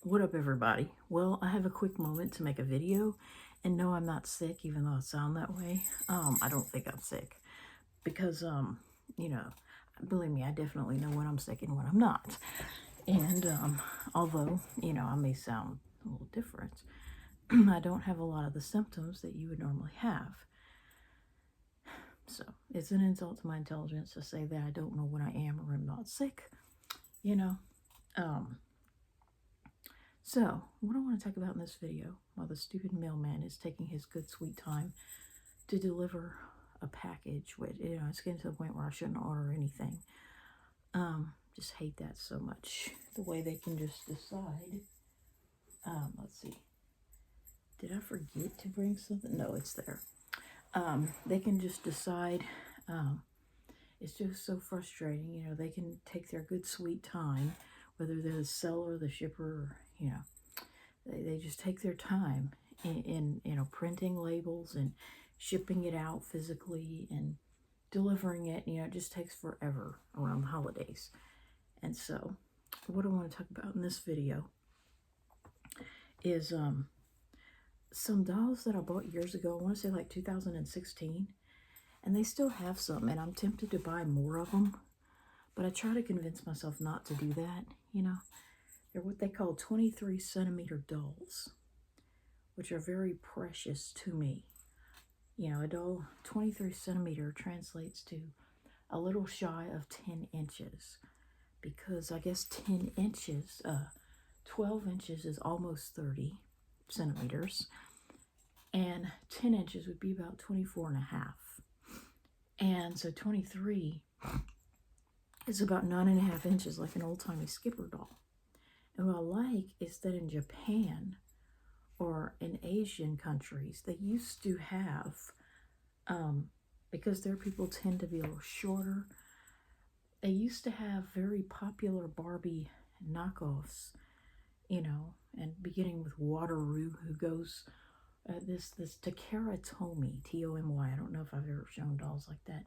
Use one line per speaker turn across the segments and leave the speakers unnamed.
What up, everybody? Well, I have a quick moment to make a video, and no, I'm not sick, even though I sound that way. I don't think I'm sick because, you know, believe me, I definitely know when I'm sick and when I'm not. And although, I may sound a little different, I don't have a lot of the symptoms that you would normally have. So it's an insult to my intelligence to say that I don't know when I am or am not sick, you know. Um, So, what I want to talk about in this video, while the stupid mailman is taking his good sweet time to deliver a package, which, it's getting to the point where I shouldn't order anything. Just hate that so much. The way they can just decide. Let's see. Did I forget to bring something? No, it's there. They can just decide. It's just so frustrating. They can take their good sweet time, whether they're the seller, the shipper, they just take their time in printing labels and shipping it out physically and delivering it. It just takes forever around the holidays. And so what I want to talk about in this video is some dolls that I bought years ago. I want to say like 2016, and they still have some, and I'm tempted to buy more of them, but I try to convince myself not to do that. They're what they call 23 centimeter dolls, which are very precious to me. A doll 23 centimeter translates to a little shy of 10 inches, because I guess 10 inches, 12 inches is almost 30 centimeters, and 10 inches would be about 24 and a half. And so 23 is about 9.5 inches, like an old-timey Skipper doll. And what I like is that in Japan or in Asian countries, they used to have, because their people tend to be a little shorter, they used to have very popular Barbie knockoffs, and beginning with Wateroo, who goes, this Takara Tomy, Tomy. I don't know if I've ever shown dolls like that.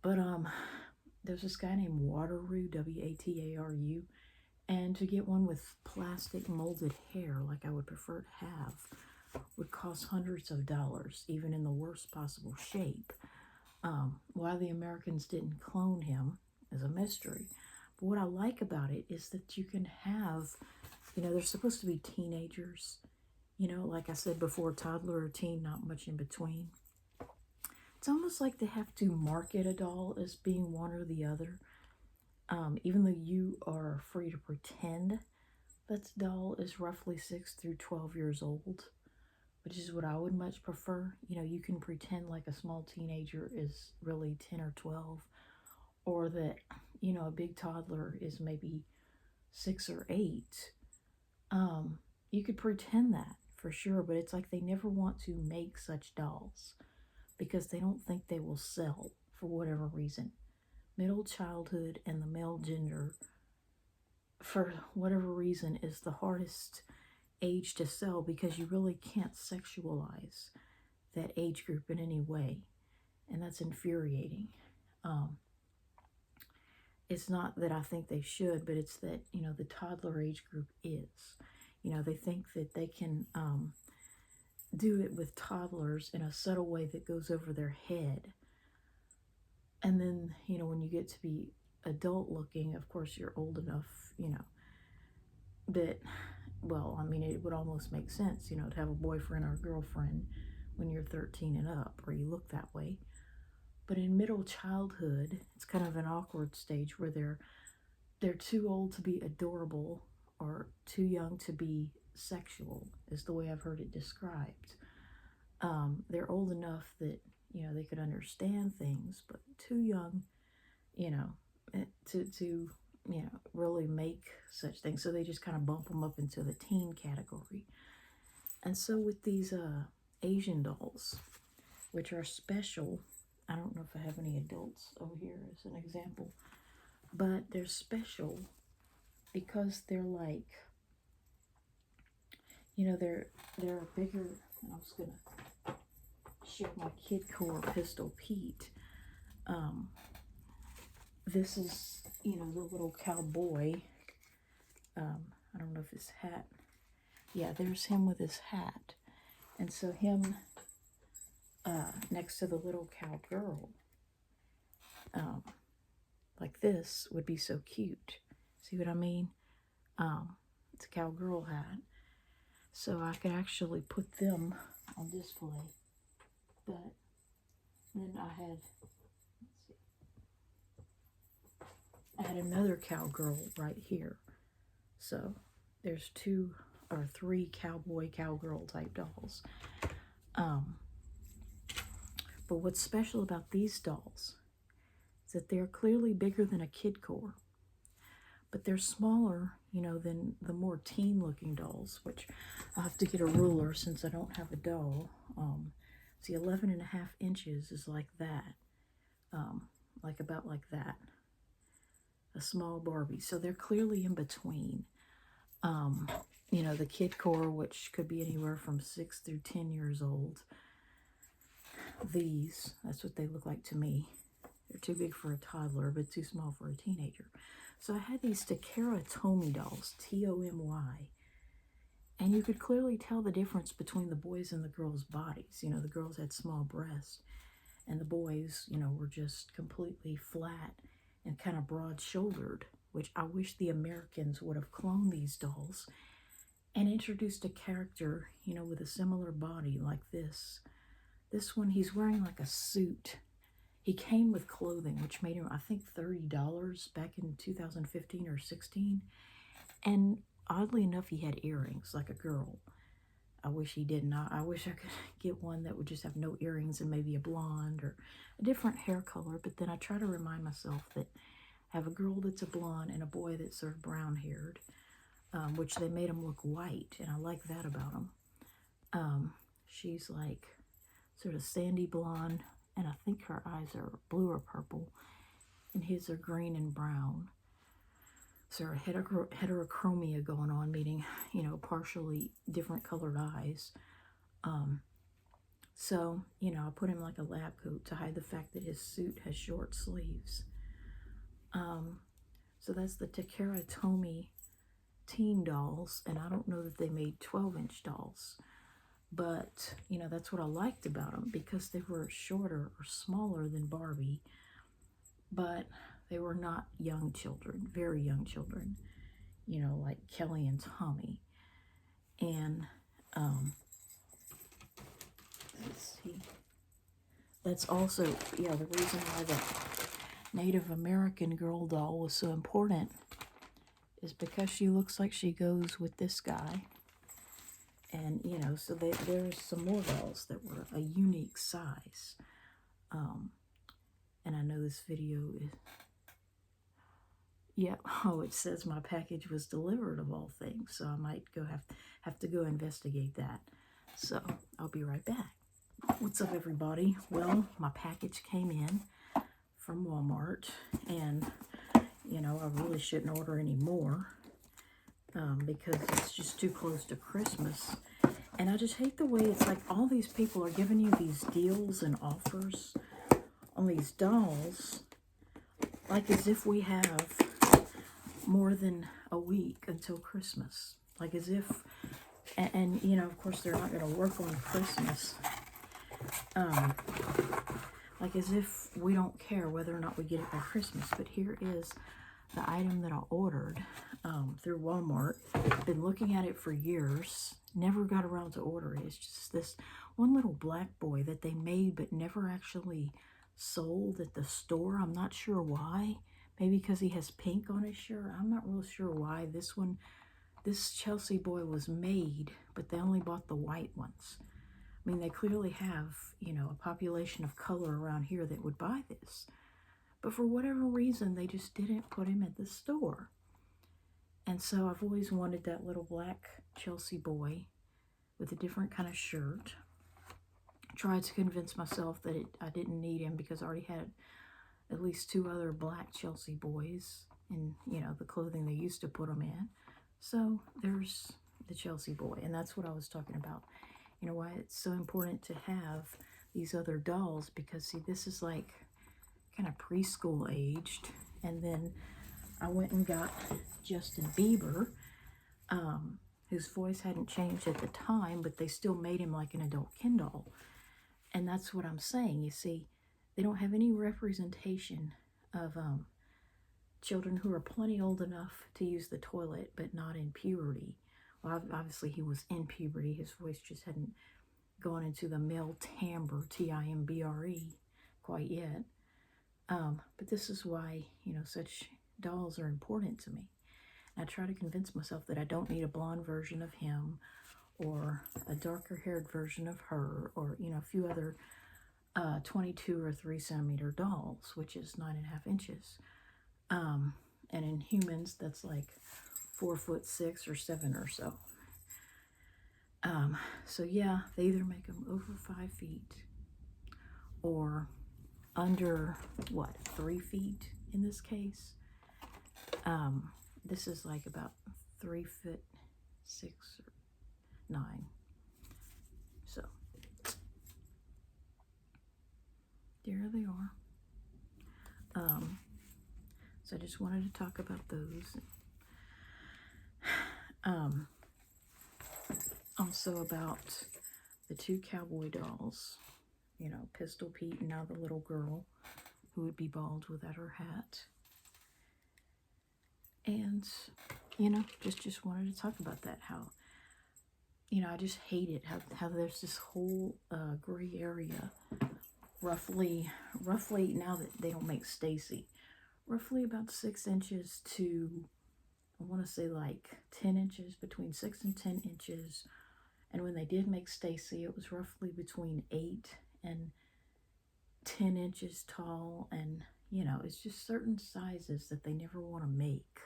But there's this guy named Wateroo, Wataru, and to get one with plastic molded hair, like I would prefer to have, would cost hundreds of dollars, even in the worst possible shape. Why the Americans didn't clone him is a mystery. But what I like about it is that you can have, they're supposed to be teenagers, like I said before, toddler or teen, not much in between. It's almost like they have to market a doll as being one or the other. Even though you are free to pretend that the doll is roughly 6 through 12 years old, which is what I would much prefer. You can pretend like a small teenager is really 10 or 12, or that, a big toddler is maybe 6 or 8. You could pretend that for sure, but it's like they never want to make such dolls because they don't think they will sell for whatever reason. Middle childhood and the male gender, for whatever reason, is the hardest age to sell because you really can't sexualize that age group in any way, and that's infuriating. It's not that I think they should, but it's that, the toddler age group is. They think that they can do it with toddlers in a subtle way that goes over their head. And then, when you get to be adult looking, of course, you're old enough, that, well, I mean, it would almost make sense, to have a boyfriend or a girlfriend when you're 13 and up, or you look that way. But in middle childhood, it's kind of an awkward stage where they're too old to be adorable or too young to be sexual, is the way I've heard it described. They're old enough that, they could understand things, but too young, to really make such things. So they just kind of bump them up into the teen category. And so with these Asian dolls, which are special, I don't know if I have any adults over here as an example, but they're special because they're like, they're bigger. I was gonna show my Kid Core Pistol Pete. This is, the little cowboy. I don't know if his hat, yeah, there's him with his hat. And so him next to the little cowgirl, like this, would be so cute. See what I mean? It's a cowgirl hat. So I could actually put them on display. But then I had another cowgirl right here. So there's 2 or 3 cowboy-cowgirl type dolls. But what's special about these dolls is that they're clearly bigger than a kid core. But they're smaller, you know, than the more teen-looking dolls, which I'll have to get a ruler since I don't have a doll. See, 11.5 inches is like that. About like that. A small Barbie. So they're clearly in between. You know, the kid core, which could be anywhere from 6 through 10 years old. These, that's what they look like to me. They're too big for a toddler, but too small for a teenager. So I had these Takara Tomy dolls, T-O-M-Y. And you could clearly tell the difference between the boys and the girls' bodies. You know, the girls had small breasts, and the boys, you know, were just completely flat and kind of broad-shouldered, which I wish the Americans would have cloned these dolls and introduced a character, you know, with a similar body like this. This one, he's wearing like a suit. He came with clothing, which made him, I think, $30 back in 2015 or 16. And oddly enough, he had earrings like a girl. I wish he didn't. I wish I could get one that would just have no earrings and maybe a blonde or a different hair color. But then I try to remind myself that I have a girl that's a blonde and a boy that's sort of brown-haired, which they made him look white, and I like that about him. She's like sort of sandy blonde, and I think her eyes are blue or purple, and his are green and brown. So heterochromia going on, meaning, you know, partially different colored eyes. So, you know, I put him like a lab coat to hide the fact that his suit has short sleeves. So that's the Takara Tomy teen dolls, and I don't know that they made 12-inch dolls. But, you know, that's what I liked about them, because they were shorter or smaller than Barbie, but they were not young children, very young children, you know, like Kelly and Tommy. And, let's see, that's also, yeah, the reason why the Native American girl doll was so important is because she looks like she goes with this guy. And, you know, so there's some more dolls that were a unique size. And I know this video is, yeah, oh, it says my package was delivered of all things. So I might have to go investigate that. So I'll be right back. What's up, everybody? Well, my package came in from Walmart. And, you know, I really shouldn't order any more. Because it's just too close to Christmas. And I just hate the way it's like all these people are giving you these deals and offers on these dolls, like as if we have more than a week until Christmas. Like as if, and you know, of course they're not going to work on Christmas. Like as if we don't care whether or not we get it by Christmas. But here is the item that I ordered through Walmart. Been looking at it for years, never got around to order it. It's just this one little black boy that they made but never actually sold at the store. I'm not sure why. Maybe because he has pink on his shirt. I'm not real sure why this Chelsea boy was made, but they only bought the white ones. I mean, they clearly have, you know, a population of color around here that would buy this. But for whatever reason, they just didn't put him at the store. And so I've always wanted that little black Chelsea boy with a different kind of shirt. Tried to convince myself that I didn't need him because I already had at least 2 other black Chelsea boys in, you know, the clothing they used to put them in. So there's the Chelsea boy, and that's what I was talking about. You know why it's so important to have these other dolls, because see, this is like kind of preschool aged. And then I went and got Justin Bieber whose voice hadn't changed at the time, but they still made him like an adult Ken doll. And that's what I'm saying. You see, they don't have any representation of children who are plenty old enough to use the toilet, but not in puberty. Well, obviously he was in puberty. His voice just hadn't gone into the male timbre, Timbre, quite yet. But this is why, such dolls are important to me. And I try to convince myself that I don't need a blonde version of him or a darker haired version of her, or, a few other 22 or 3 centimeter dolls, which is 9.5 inches. And in humans, that's like 4'6" or 7 or so. So yeah, they either make them over 5 feet or under 3 feet in this case. This is like about 3'6" or 9. So there they are. So I just wanted to talk about those. Also about the 2 cowboy dolls, Pistol Pete and now the little girl who would be bald without her hat. And, just wanted to talk about that, how, I just hate it, how there's this whole gray area, roughly, now that they don't make Stacy, roughly about 6 inches to, I want to say like 10 inches, between 6 and 10 inches. And when they did make Stacy, it was roughly between 8 and 10 inches tall. And, it's just certain sizes that they never want to make,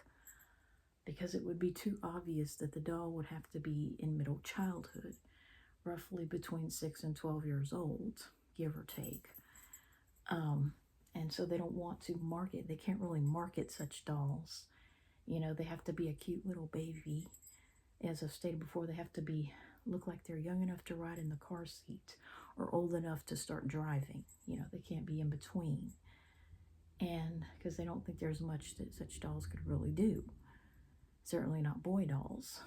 because it would be too obvious that the doll would have to be in middle childhood, roughly between 6 and 12 years old, give or take. And so they don't want to market. They can't really market such dolls. They have to be a cute little baby. As I've stated before, they have to look like they're young enough to ride in the car seat or old enough to start driving. They can't be in between. And because they don't think there's much that such dolls could really do. Certainly not boy dolls.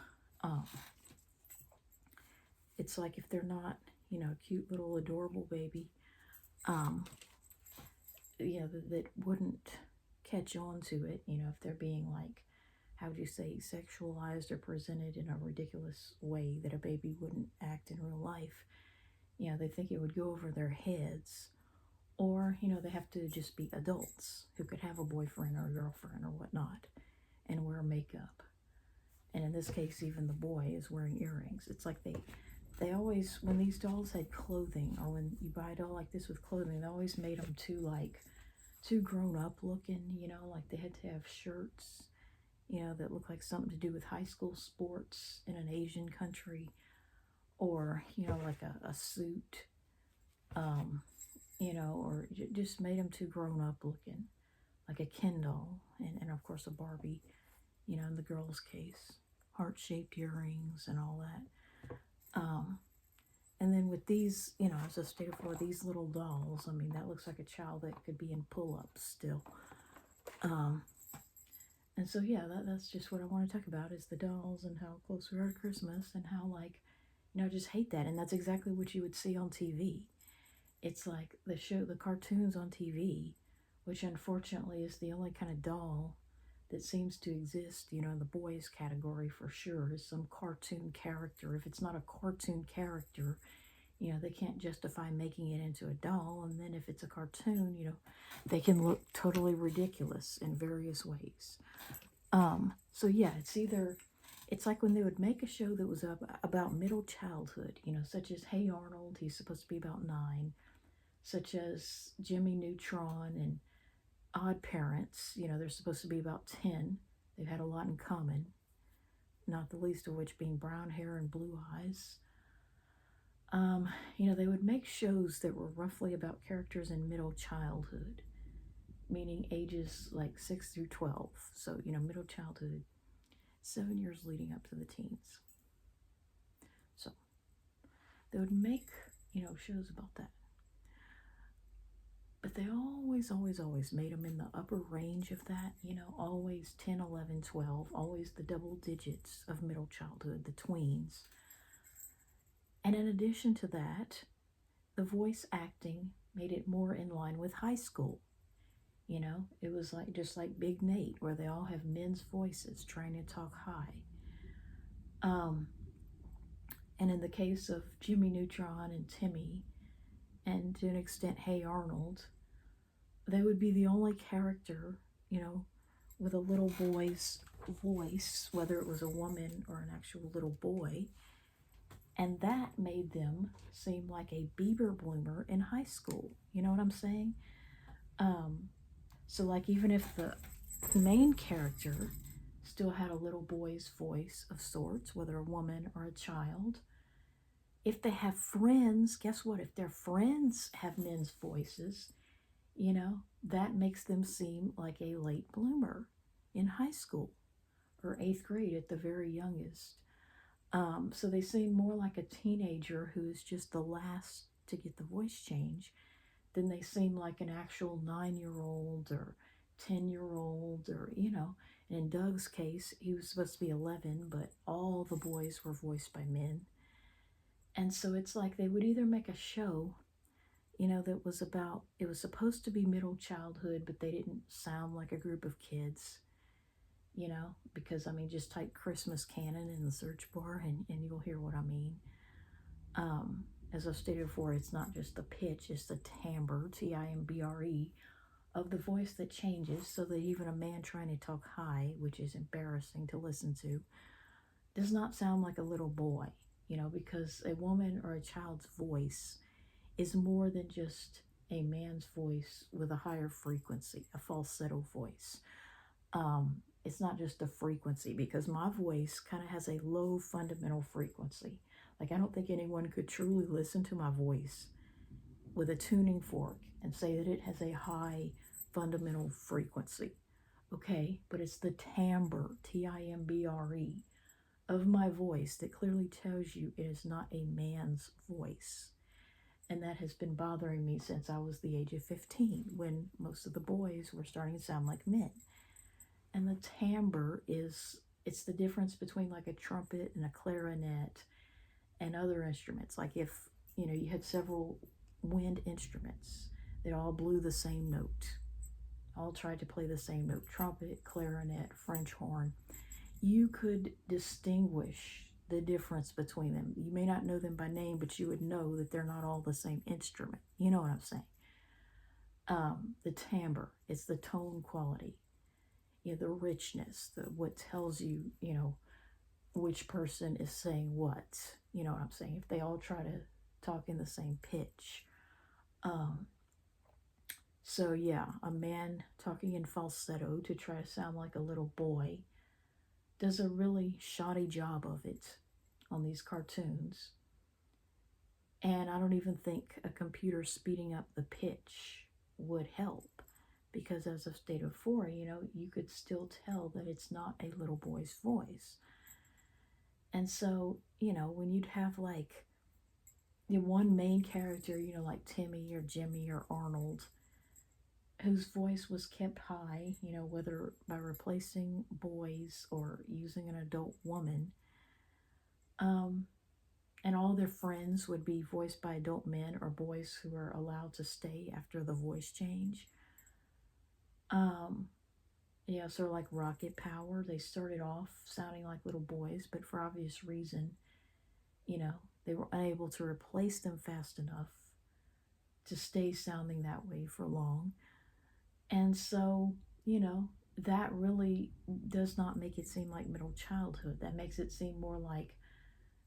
It's like if they're not, a cute little adorable baby, that wouldn't catch on to it, if they're being like, how would you say, sexualized or presented in a ridiculous way that a baby wouldn't act in real life. They think it would go over their heads. Or, they have to just be adults who could have a boyfriend or a girlfriend or whatnot and wear makeup. And in this case, even the boy is wearing earrings. It's like they always, when these dolls had clothing, or when you buy a doll like this with clothing, they always made them too grown up looking, like they had to have shirts, that look like something to do with high school sports in an Asian country, or, like a suit, or just made them too grown up looking, like a Ken doll, and of course a Barbie, in the girl's case, heart-shaped earrings and all that. And then with these, as I stated before, these little dolls, I mean, that looks like a child that could be in pull-ups still. And so, yeah, that's just what I want to talk about, is the dolls and how close we are to Christmas, and how, like, I just hate that. And that's exactly what you would see on TV. It's like the cartoons on TV, which unfortunately is the only kind of doll that seems to exist, in the boys category for sure, is some cartoon character. If it's not a cartoon character, they can't justify making it into a doll. And then if it's a cartoon, they can look totally ridiculous in various ways. So yeah, it's like when they would make a show that was about middle childhood, such as Hey Arnold, he's supposed to be about 9, such as Jimmy Neutron and Odd Parents, they're supposed to be about 10. They've had a lot in common, not the least of which being brown hair and blue eyes. They would make shows that were roughly about characters in middle childhood, meaning ages like 6 through 12. So, middle childhood, 7 years leading up to the teens. So, they would make, shows about that. But they always made them in the upper range of that, always 10, 11, 12, always the double digits of middle childhood, the tweens. And in addition to that, the voice acting made it more in line with high school. It was like just like Big Nate, where they all have men's voices trying to talk high. And in the case of Jimmy Neutron and Timmy, and to an extent Hey Arnold, they would be the only character, with a little boy's voice, whether it was a woman or an actual little boy. And that made them seem like a Bieber bloomer in high school. You know what I'm saying? So like even if the main character still had a little boy's voice of sorts, whether a woman or a child, if they have friends, guess what? If their friends have men's voices, that makes them seem like a late bloomer in high school or 8th grade at the very youngest. So they seem more like a teenager who is just the last to get the voice change than they seem like an actual 9-year-old or 10-year-old or, and in Doug's case, he was supposed to be 11, but all the boys were voiced by men. And so it's like they would either make a show, that was about, it was supposed to be middle childhood, but they didn't sound like a group of kids, because just type Christmas canon in the search bar and you'll hear what I mean. As I've stated before, it's not just the pitch, it's the timbre, Timbre, of the voice that changes so that even a man trying to talk high, which is embarrassing to listen to, does not sound like a little boy, because a woman or a child's voice is more than just a man's voice with a higher frequency, a falsetto voice. It's not just the frequency, because my voice kind of has a low fundamental frequency. Like, I don't think anyone could truly listen to my voice with a tuning fork and say that it has a high fundamental frequency. Okay, but it's the timbre, Timbre, of my voice that clearly tells you it is not a man's voice. And that has been bothering me since I was the age of 15, when most of the boys were starting to sound like men. And the timbre it's the difference between like a trumpet and a clarinet and other instruments. Like if, you had several wind instruments that all blew the same note, all tried to play the same note, trumpet, clarinet, French horn, you could distinguish the difference between them. You may not know them by name, but you would know that they're not all the same instrument. You know what I'm saying? The timbre, it's the tone quality, the richness, what tells you, which person is saying what. You know what I'm saying? If they all try to talk in the same pitch. So yeah, a man talking in falsetto to try to sound like a little boy does a really shoddy job of it on these cartoons. And I don't even think a computer speeding up the pitch would help, because as I've stated before, you could still tell that it's not a little boy's voice. And so, when you'd have like the one main character, like Timmy or Jimmy or Arnold, whose voice was kept high, whether by replacing boys or using an adult woman, and all their friends would be voiced by adult men or boys who were allowed to stay after the voice change. Sort of like Rocket Power, they started off sounding like little boys, but for obvious reason, they were unable to replace them fast enough to stay sounding that way for long. And so, that really does not make it seem like middle childhood. That makes it seem more like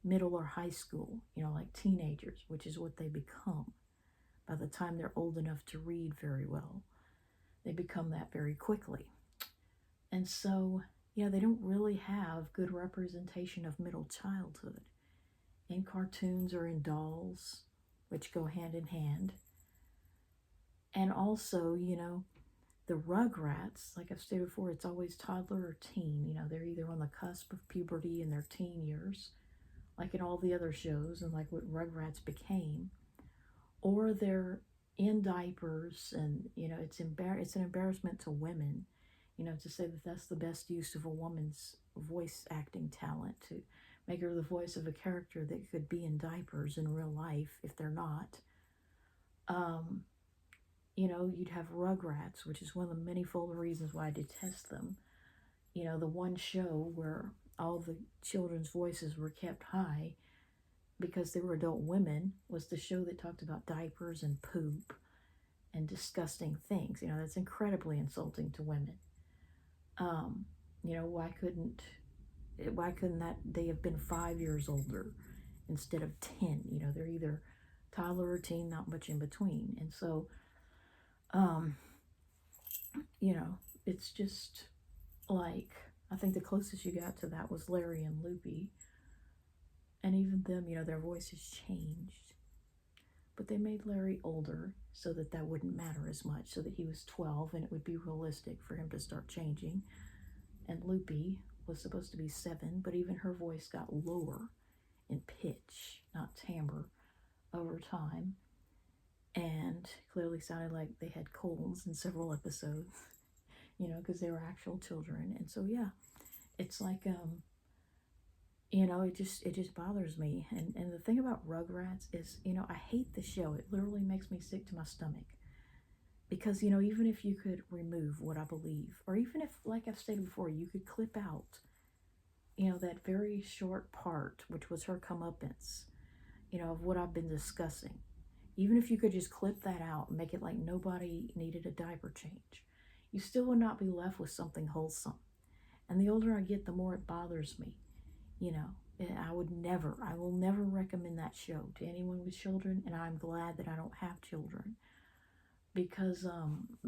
middle or high school, like teenagers, which is what they become by the time they're old enough to read very well. They become that very quickly. And so, they don't really have good representation of middle childhood in cartoons or in dolls, which go hand in hand. And also, the Rugrats, like I've stated before, it's always toddler or teen. They're either on the cusp of puberty in their teen years, like in all the other shows and like what Rugrats became, or they're, in diapers, and it's an embarrassment to women, to say that that's the best use of a woman's voice acting talent, to make her the voice of a character that could be in diapers in real life if they're not. um you'd have Rugrats, which is one of the manifold reasons why I detest them. The one show where all the children's voices were kept high because they were adult women was the show that talked about diapers and poop and disgusting things. That's incredibly insulting to women. Um, why couldn't that they have been 5 years older instead of 10? They're either toddler or teen, not much in between. And so, um, it's just like, I think the closest you got to that was Larry and Loopy. And even them, their voices changed. But they made Larry older so that that wouldn't matter as much, so that he was 12 and it would be realistic for him to start changing. And Loopy was supposed to be 7, but even her voice got lower in pitch, not timbre, over time. And clearly sounded like they had colds in several episodes, because they were actual children. And so, yeah, it's like, it just bothers me. And the thing about Rugrats is, I hate the show. It literally makes me sick to my stomach. Because, even if you could remove what I believe, or even if, like I've stated before, you could clip out, that very short part, which was her comeuppance, of what I've been discussing. Even if you could just clip that out and make it like nobody needed a diaper change, you still would not be left with something wholesome. And the older I get, the more it bothers me. I will never recommend that show to anyone with children, and I'm glad that I don't have children. Because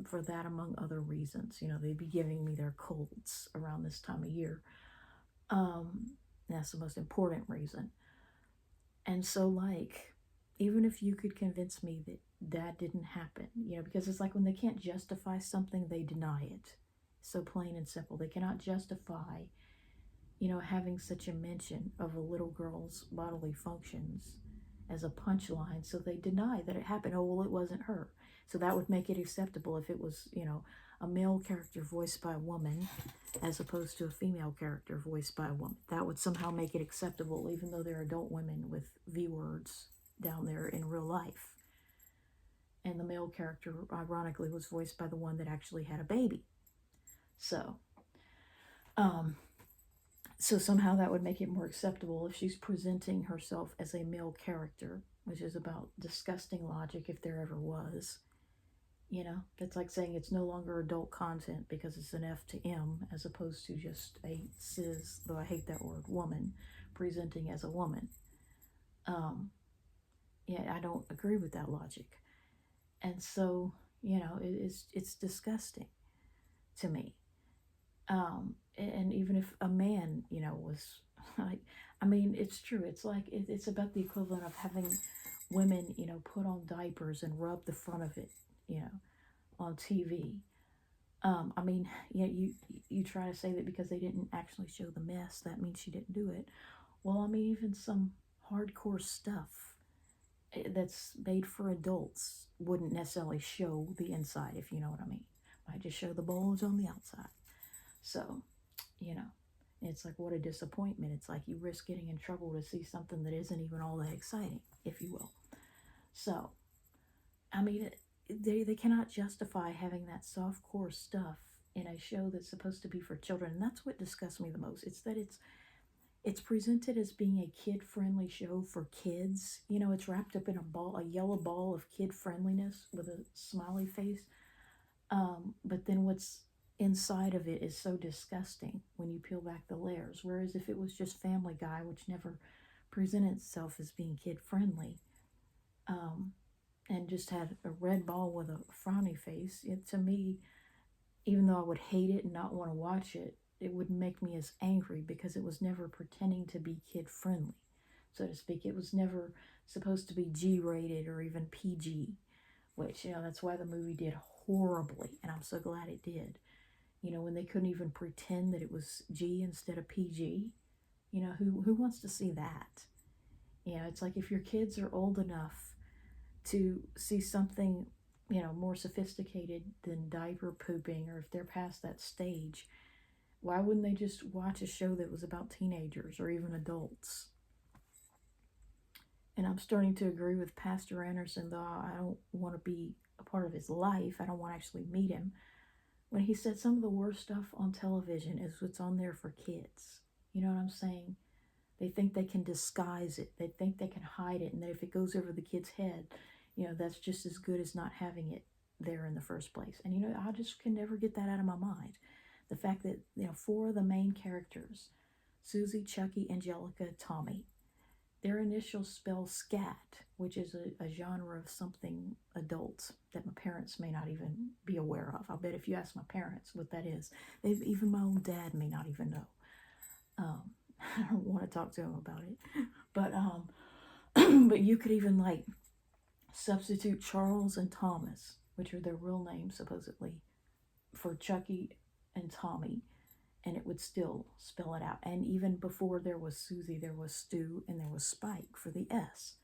for that, among other reasons, they'd be giving me their colds around this time of year. That's the most important reason. And so, like, even if you could convince me that that didn't happen, because it's like when they can't justify something, they deny it. So plain and simple. They cannot justify, having such a mention of a little girl's bodily functions as a punchline. So they deny that it happened. Oh, well, it wasn't her. So that would make it acceptable if it was, a male character voiced by a woman as opposed to a female character voiced by a woman. That would somehow make it acceptable, even though they're adult women with V words down there in real life. And the male character, ironically, was voiced by the one that actually had a baby. So, so somehow that would make it more acceptable if she's presenting herself as a male character, which is about disgusting logic if there ever was. That's like saying it's no longer adult content because it's an F to M as opposed to just a cis, though I hate that word, woman, presenting as a woman. I don't agree with that logic. And so, it's disgusting to me. And even if a man, was like, it's true. It's like, it's about the equivalent of having women, put on diapers and rub the front of it, on TV. You try to say that because they didn't actually show the mess, that means she didn't do it. Well, even some hardcore stuff that's made for adults wouldn't necessarily show the inside, if you know what I mean. Might just show the bulge on the outside. So, it's like, what a disappointment. It's like you risk getting in trouble to see something that isn't even all that exciting, if you will. So, they cannot justify having that softcore stuff in a show that's supposed to be for children. And that's what disgusts me the most. It's that it's presented as being a kid-friendly show for kids. It's wrapped up in a yellow ball of kid-friendliness with a smiley face. But then what's inside of it is so disgusting when you peel back the layers. Whereas if it was just Family Guy, which never presented itself as being kid-friendly, and just had a red ball with a frowny face, to me, even though I would hate it and not want to watch it, it wouldn't make me as angry because it was never pretending to be kid-friendly, so to speak. It was never supposed to be G-rated or even PG, which, that's why the movie did horribly, and I'm so glad it did. When they couldn't even pretend that it was G instead of PG, who wants to see that? It's like if your kids are old enough to see something more sophisticated than diaper pooping, or if they're past that stage, why wouldn't they just watch a show that was about teenagers or even adults? And I'm starting to agree with Pastor Anderson, though I don't want to be a part of his life. I don't want to actually meet him. When he said some of the worst stuff on television is what's on there for kids. You know what I'm saying? They think they can disguise it. They think they can hide it. And that if it goes over the kid's head, that's just as good as not having it there in the first place. And, I just can never get that out of my mind. The fact that, 4 of the main characters, Susie, Chucky, Angelica, Tommy, their initials spell scat, which is a genre of something adult that my parents may not even be aware of. I'll bet if you ask my parents what that is, even my own dad may not even know. I don't want to talk to him about it. But but you could even like substitute Charles and Thomas, which are their real names supposedly, for Chucky and Tommy, and it would still spell it out. And even before there was Susie, there was Stu, and there was Spike for the S.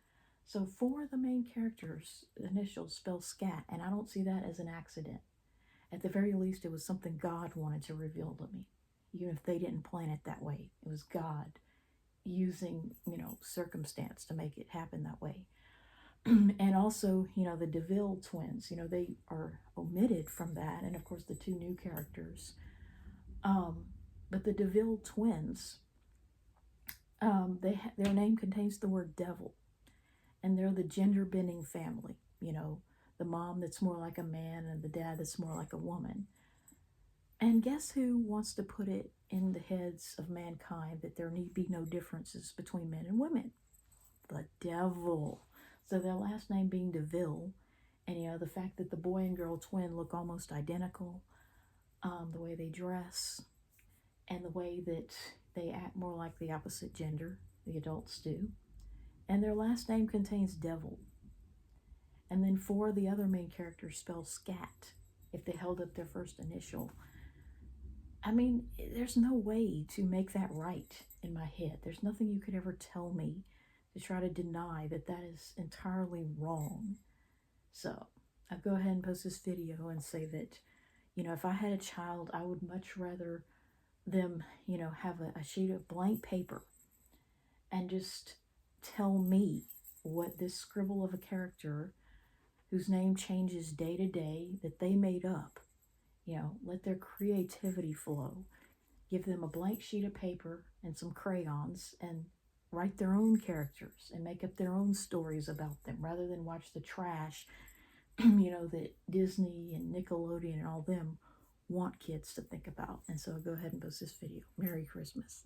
So 4 of the main characters' initials spell scat, and I don't see that as an accident. At the very least, it was something God wanted to reveal to me, even if they didn't plan it that way. It was God using, circumstance to make it happen that way. And also, the DeVille twins, they are omitted from that, and of course the 2 new characters. But the DeVille twins, their name contains the word devil, and they're the gender bending family. The mom that's more like a man and the dad that's more like a woman. And guess who wants to put it in the heads of mankind that there need be no differences between men and women? The devil. So their last name being DeVille, and the fact that the boy and girl twin look almost identical, the way they dress, and the way that they act more like the opposite gender, the adults do. And their last name contains devil. And then 4 of the other main characters spell scat if they held up their first initial. I mean, there's no way to make that right in my head. There's nothing you could ever tell me to try to deny that that is entirely wrong. So I'll go ahead and post this video and say that, if I had a child, I would much rather them, have a sheet of blank paper and just tell me what this scribble of a character whose name changes day to day that they made up, let their creativity flow. Give them a blank sheet of paper and some crayons and write their own characters and make up their own stories about them rather than watch the trash, that Disney and Nickelodeon and all them want kids to think about. And so I'll go ahead and post this video. Merry Christmas.